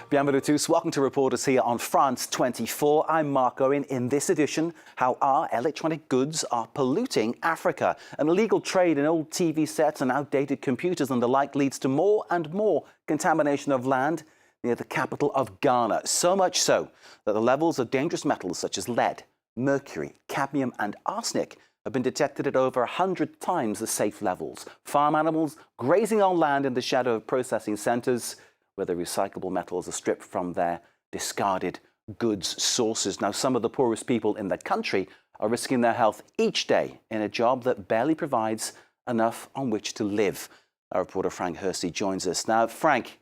Bienvenue tous. Welcome to Reporters here on France 24. I'm Mark Owen. In this edition, how our electronic goods are polluting Africa. An illegal trade in old TV sets and outdated computers and the like leads to more and more contamination of land near the capital of Ghana. So much so that the levels of dangerous metals such as lead, mercury, cadmium and arsenic have been detected at over 100 times the safe levels. Farm animals grazing on land in the shadow of processing centres where the recyclable metals are stripped from their discarded goods sources. Now, some of the poorest people in the country are risking their health each day in a job that barely provides enough on which to live. Our reporter Frank Hersey joins us. Now, Frank,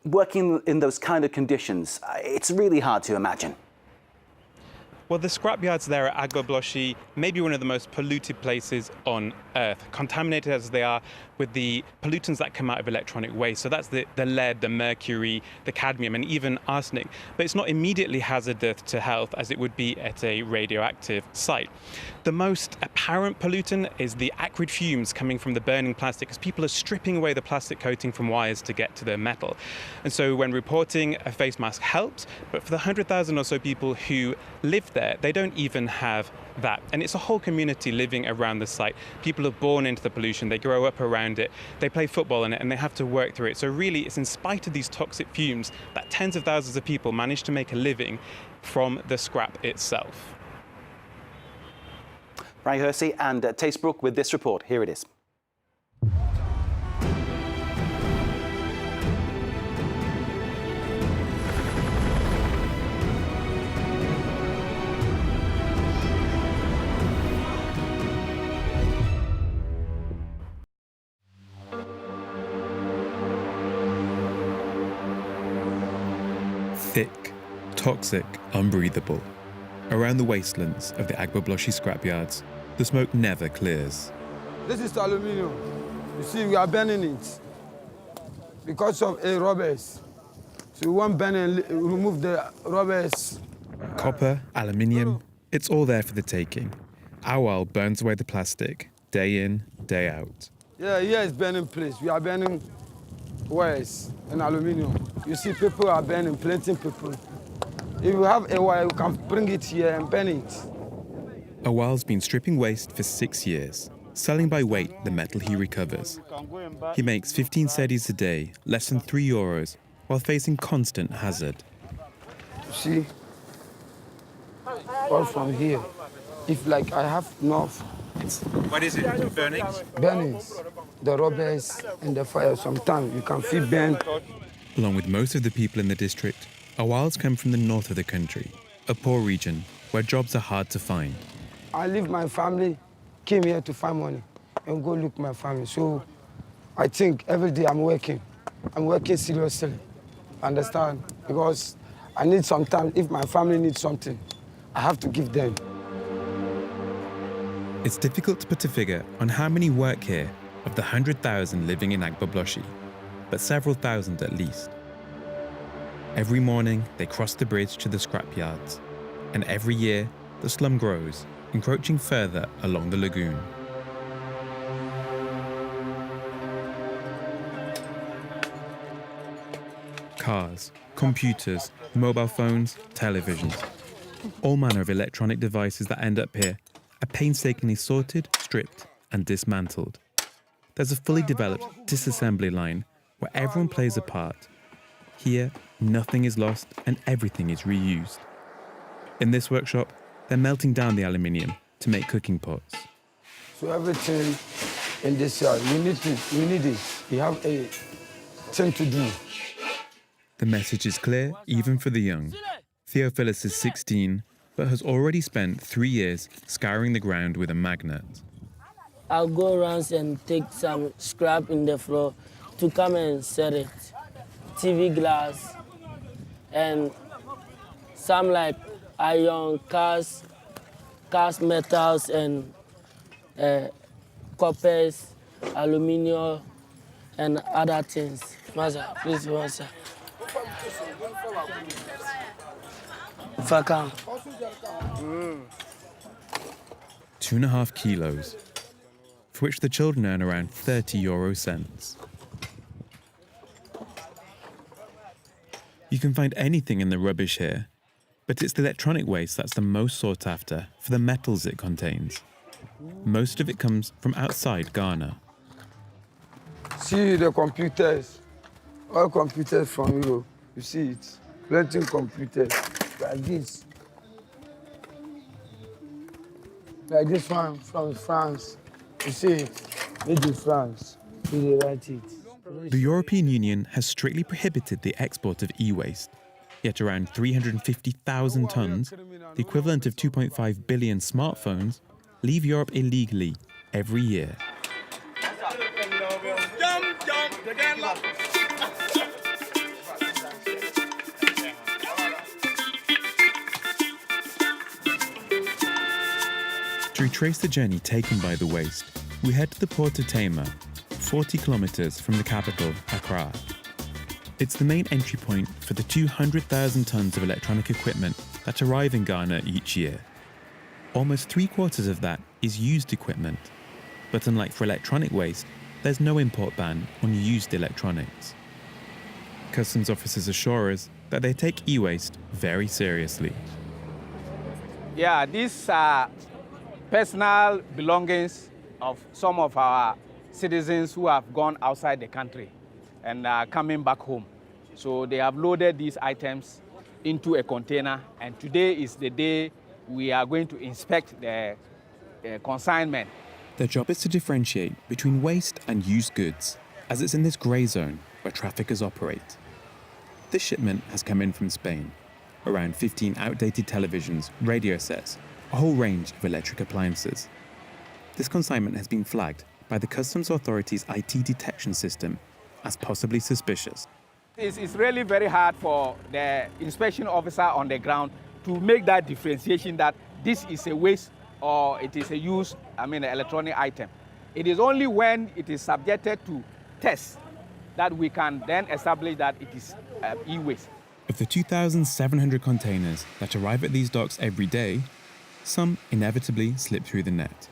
working in those kind of conditions, it's really hard to imagine. Well, the scrapyards there at Agbogbloshie may be one of the most polluted places on Earth, contaminated as they are with the pollutants that come out of electronic waste. So that's the lead, the mercury, the cadmium, and even arsenic. But it's not immediately hazardous to health as it would be at a radioactive site. The most apparent pollutant is the acrid fumes coming from the burning plastic, as people are stripping away the plastic coating from wires to get to the metal. And so when reporting, a face mask helps, but for the 100,000 or so people who live there, they don't even have that. And it's a whole community living around the site. People are born into the pollution, they grow up around it, they play football in it, and they have to work through it. So really, it's in spite of these toxic fumes that tens of thousands of people manage to make a living from the scrap itself. Frank Hersey and Tace Brouck with this report. Here it is. Thick, toxic, unbreathable. Around the wastelands of the Agbogbloshie scrapyards, the smoke never clears. This is aluminium. You see, we are burning it because of robbers. So we want burn and remove the robbers. Copper, aluminium, it's all there for the taking. Awal burns away the plastic, day in, day out. Yeah, here is burning place. We are burning wires and aluminium. You see, people are burning, plenty people. If you have a wire, you can bring it here and burn it. Awal's been stripping waste for 6 years, selling by weight the metal he recovers. He makes 15 cedis a day, less than €3, while facing constant hazard. You see, all from here. If like I have enough. What is it? Burnings? Burnings, the robbers and the fire. Sometimes you can feel burn. Along with most of the people in the district, Awals come from the north of the country, a poor region where jobs are hard to find. I leave my family, came here to find money and go look my family. So I think every day I'm working seriously, understand? Because I need some time. If my family needs something, I have to give them. It's difficult to put a figure on how many work here of the 100,000 living in Agbogbloshie, but several thousand at least. Every morning, they cross the bridge to the scrapyards, and every year, the slum grows, encroaching further along the lagoon. Cars, computers, mobile phones, televisions, all manner of electronic devices that end up here are painstakingly sorted, stripped, and dismantled. There's a fully developed disassembly line where everyone plays a part. Here, nothing is lost and everything is reused. In this workshop, they're melting down the aluminium to make cooking pots. So everything in this yard, we need it. We have a thing to do. The message is clear even for the young. Theophilus is 16, but has already spent 3 years scouring the ground with a magnet. I'll go around and take some scrap in the floor to come and set it. TV glass and some like iron, cast metals and coppers, aluminium and other things. Master, please, master. If I can. 2.5 kilos, for which the children earn around 30 euro cents. You can find anything in the rubbish here, but it's the electronic waste that's the most sought after for the metals it contains. Most of it comes from outside Ghana. See the computers, all computers from Europe. You see it, plenty of computers like this. Like this one from France. You see it, made in France. They write it. The European Union has strictly prohibited the export of e-waste, yet around 350,000 tons, the equivalent of 2.5 billion smartphones, leave Europe illegally every year. To retrace the journey taken by the waste, we head to the port of Tema, 40 kilometers from the capital, Accra. It's the main entry point for the 200,000 tons of electronic equipment that arrive in Ghana each year. Almost 3/4 of that is used equipment. But unlike for electronic waste, there's no import ban on used electronics. Customs officers assure us that they take e-waste very seriously. Yeah, these are personal belongings of some of our citizens who have gone outside the country and are coming back home. So they have loaded these items into a container, and today is the day we are going to inspect the consignment. Their job is to differentiate between waste and used goods, as it's in this grey zone where traffickers operate. This shipment has come in from Spain. Around 15 outdated televisions, radio sets, a whole range of electric appliances. This consignment has been flagged by the Customs Authority's IT detection system as possibly suspicious. It's really very hard for the inspection officer on the ground to make that differentiation that this is a waste or it is a used, electronic item. It is only when it is subjected to tests that we can then establish that it is e-waste. Of the 2,700 containers that arrive at these docks every day, some inevitably slip through the net.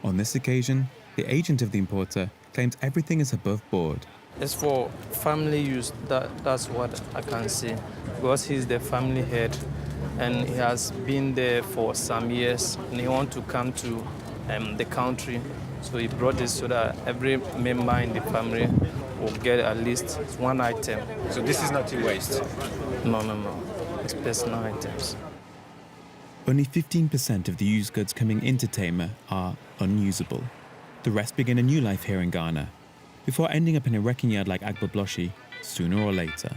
On this occasion, the agent of the importer claims everything is above board. It's for family use, that's what I can say, because he's the family head and he has been there for some years and he wants to come to the country. So he brought this so that every member in the family will get at least one item. So this is not e-waste? No. It's personal items. Only 15% of the used goods coming into Tema are unusable. The rest begin a new life here in Ghana, before ending up in a wrecking yard like Agbogbloshie sooner or later.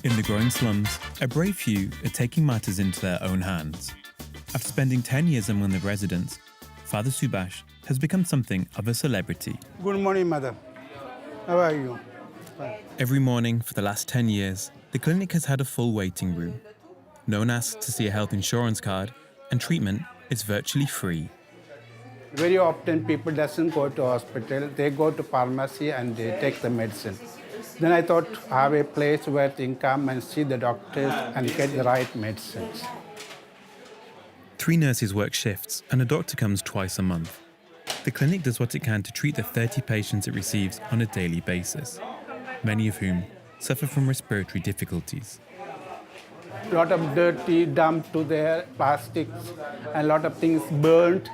In the growing slums, a brave few are taking matters into their own hands. After spending 10 years among the residents, Father Subhash has become something of a celebrity. Good morning, madam. How are you? Fine. Every morning for the last 10 years, the clinic has had a full waiting room. No one asks to see a health insurance card, and treatment is virtually free. Very often people doesn't go to hospital. They go to pharmacy and they take the medicine. Then I thought I have a place where they can come and see the doctors and get the right medicines. 3 nurses work shifts and a doctor comes twice a month. The clinic does what it can to treat the 30 patients it receives on a daily basis, many of whom suffer from respiratory difficulties. A lot of dirty dumped to their plastics and a lot of things burnt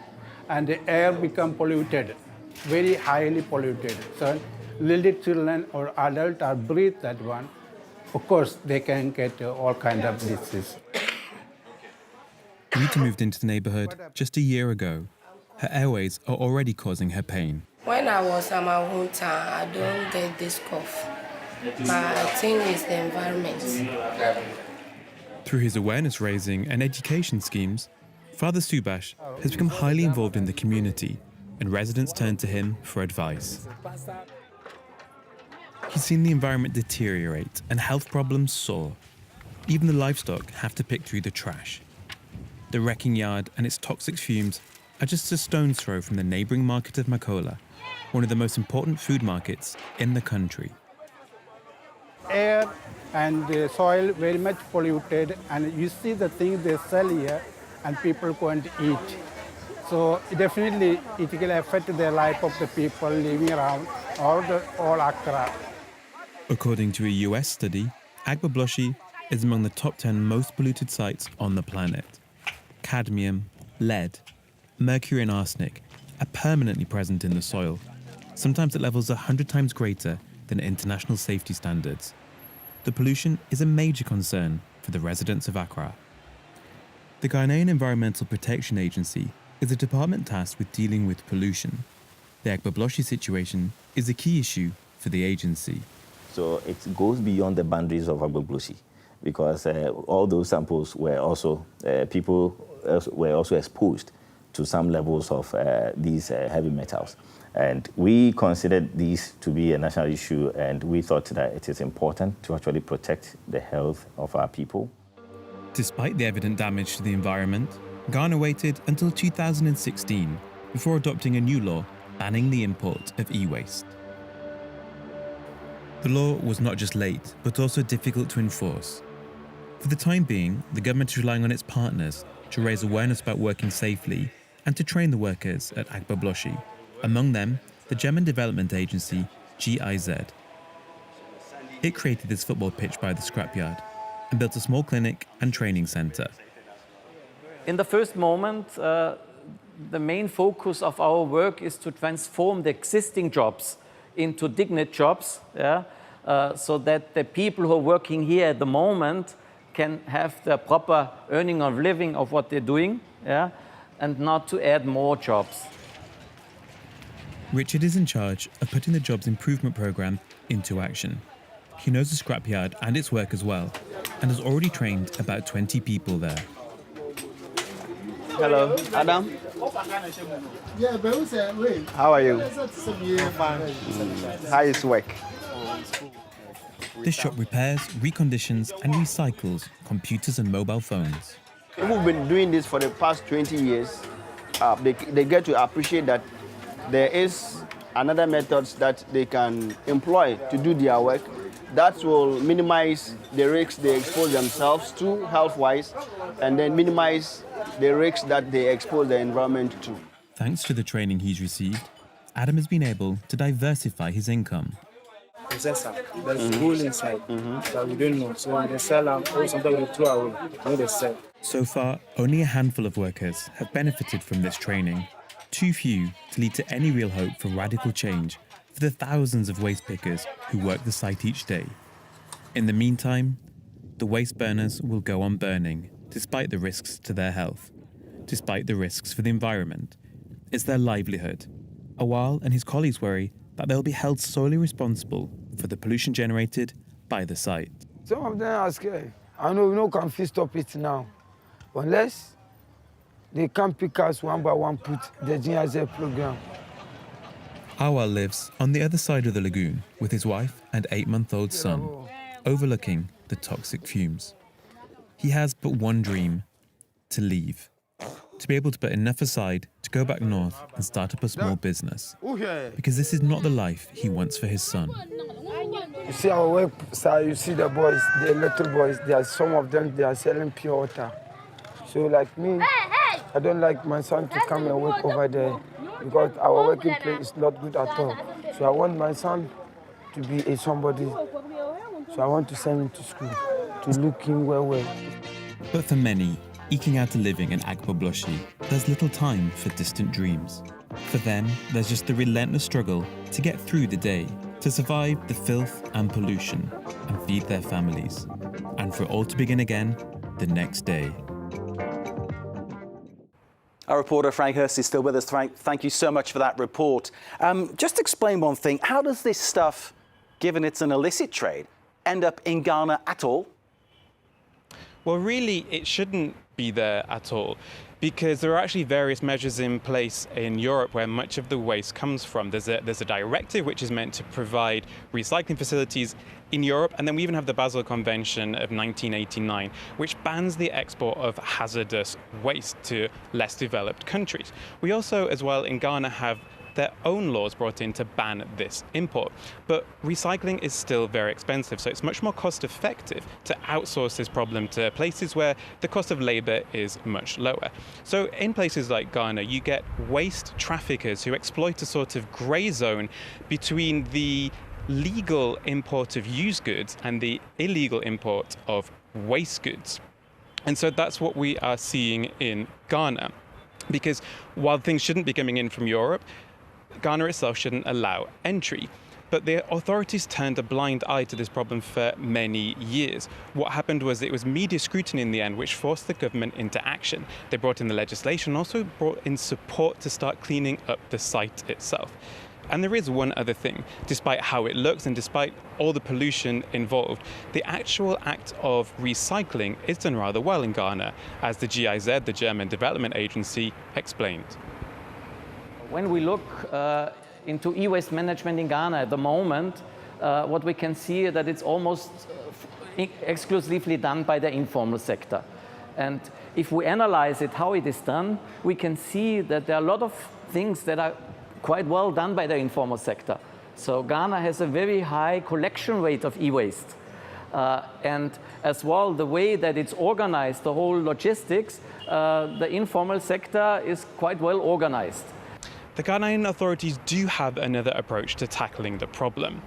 and the air become polluted, very highly polluted. So little children or adults are breathe that one. Of course, they can get all kinds of diseases. Rita moved into the neighborhood just a year ago. Her airways are already causing her pain. When I was at my hometown, I don't get this cough. But I think it's the environment. Through his awareness raising and education schemes, Father Subhash has become highly involved in the community, and residents turn to him for advice. He's seen the environment deteriorate and health problems soar. Even the livestock have to pick through the trash. The wrecking yard and its toxic fumes are just a stone's throw from the neighbouring market of Makola, one of the most important food markets in the country. air and the soil very much polluted, and you see the things they sell here and people can't eat. So definitely it will affect the life of the people living around all Accra. According to a US study, Agbogbloshie is among the top 10 most polluted sites on the planet. Cadmium, lead, mercury and arsenic are permanently present in the soil, sometimes at levels 100 times greater than international safety standards. The pollution is a major concern for the residents of Accra. The Ghanaian Environmental Protection Agency is a department tasked with dealing with pollution. The Agbogbloshie situation is a key issue for the agency. So it goes beyond the boundaries of Agbogbloshie, because all those samples were also, people were also exposed to some levels of these heavy metals. And we considered these to be a national issue, and we thought that it is important to actually protect the health of our people. Despite the evident damage to the environment, Ghana waited until 2016 before adopting a new law banning the import of e-waste. The law was not just late, but also difficult to enforce. For the time being, the government is relying on its partners to raise awareness about working safely and to train the workers at Agbogbloshie. Among them, the German development agency GIZ. It created this football pitch by the Scrapyard and built a small clinic and training centre. In the first moment, the main focus of our work is to transform the existing jobs into dignity jobs, so that the people who are working here at the moment can have the proper earning of living of what they're doing, and not to add more jobs. Richard is in charge of putting the jobs improvement programme into action. He knows the scrapyard and its work as well, and has already trained about 20 people there. Hello, Adam. How are you? How is work? This shop repairs, reconditions and recycles computers and mobile phones. We've been doing this for the past 20 years. They get to appreciate that there is another methods that they can employ to do their work that will minimize the risks they expose themselves to health-wise, and then minimize the risks that they expose the environment to. Thanks to the training he's received, Adam has been able to diversify his income. Processor, there's gold inside that we don't know. So when they sell them, or sometimes we throw away, when they sell. So far, only a handful of workers have benefited from this training. Too few to lead to any real hope for radical change for the thousands of waste pickers who work the site each day. In the meantime, the waste burners will go on burning, despite the risks to their health, despite the risks for the environment. It's their livelihood. Awal and his colleagues worry that they'll be held solely responsible for the pollution generated by the site. Some of them are scared. I know we no can fit stop it now, unless they can pick us one by one, put the GIZ program. Awal lives on the other side of the lagoon with his wife and 8-month-old son, overlooking the toxic fumes. He has but one dream: to leave, to be able to put enough aside to go back north and start up a small business. Because this is not the life he wants for his son. You see our work side, you see the boys, the little boys, there are some of them, they are selling pure water. So like me, I don't like my son to come and work over there because our working place is not good at all. So I want my son to be a somebody. So I want to send him to school, to look him well. But for many, eking out a living in Agbogbloshie, there's little time for distant dreams. For them, there's just the relentless struggle to get through the day, to survive the filth and pollution, and feed their families. And for it all to begin again the next day. Our reporter Frank Hurst is still with us. Frank, thank you so much for that report. Just explain one thing. How does this stuff, given it's an illicit trade, end up in Ghana at all? Well, really, it shouldn't be there at all, because there are actually various measures in place in Europe where much of the waste comes from. There's a directive which is meant to provide recycling facilities in Europe, and then we even have the Basel Convention of 1989, which bans the export of hazardous waste to less developed countries. We also, as well, in Ghana have their own laws brought in to ban this import. But recycling is still very expensive, so it's much more cost effective to outsource this problem to places where the cost of labor is much lower. So in places like Ghana, you get waste traffickers who exploit a sort of grey zone between the legal import of used goods and the illegal import of waste goods. And so that's what we are seeing in Ghana. Because while things shouldn't be coming in from Europe, Ghana itself shouldn't allow entry. But the authorities turned a blind eye to this problem for many years. What happened was it was media scrutiny in the end which forced the government into action. They brought in the legislation and also brought in support to start cleaning up the site itself. And there is one other thing. Despite how it looks and despite all the pollution involved, the actual act of recycling is done rather well in Ghana, as the GIZ, the German Development Agency, explained. When we look into e-waste management in Ghana at the moment, what we can see is that it's almost exclusively done by the informal sector. And if we analyze it, how it is done, we can see that there are a lot of things that are quite well done by the informal sector. So Ghana has a very high collection rate of e-waste. And as well, the way that it's organized, the whole logistics, the informal sector is quite well organized. The Ghanaian authorities do have another approach to tackling the problem.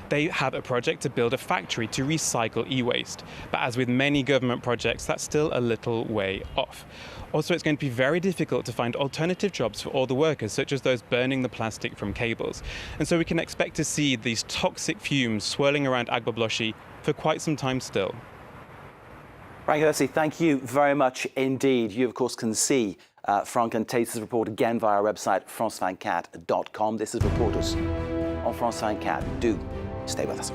They have a project to build a factory to recycle e-waste. But as with many government projects, that's still a little way off. Also, it's going to be very difficult to find alternative jobs for all the workers, such as those burning the plastic from cables. And so we can expect to see these toxic fumes swirling around Agbogbloshie for quite some time still. Frank, thank you very much indeed. You, of course, can see Frank and Tate's report again via our website, france24.com. This is Reporters on France 24. Do stay with us.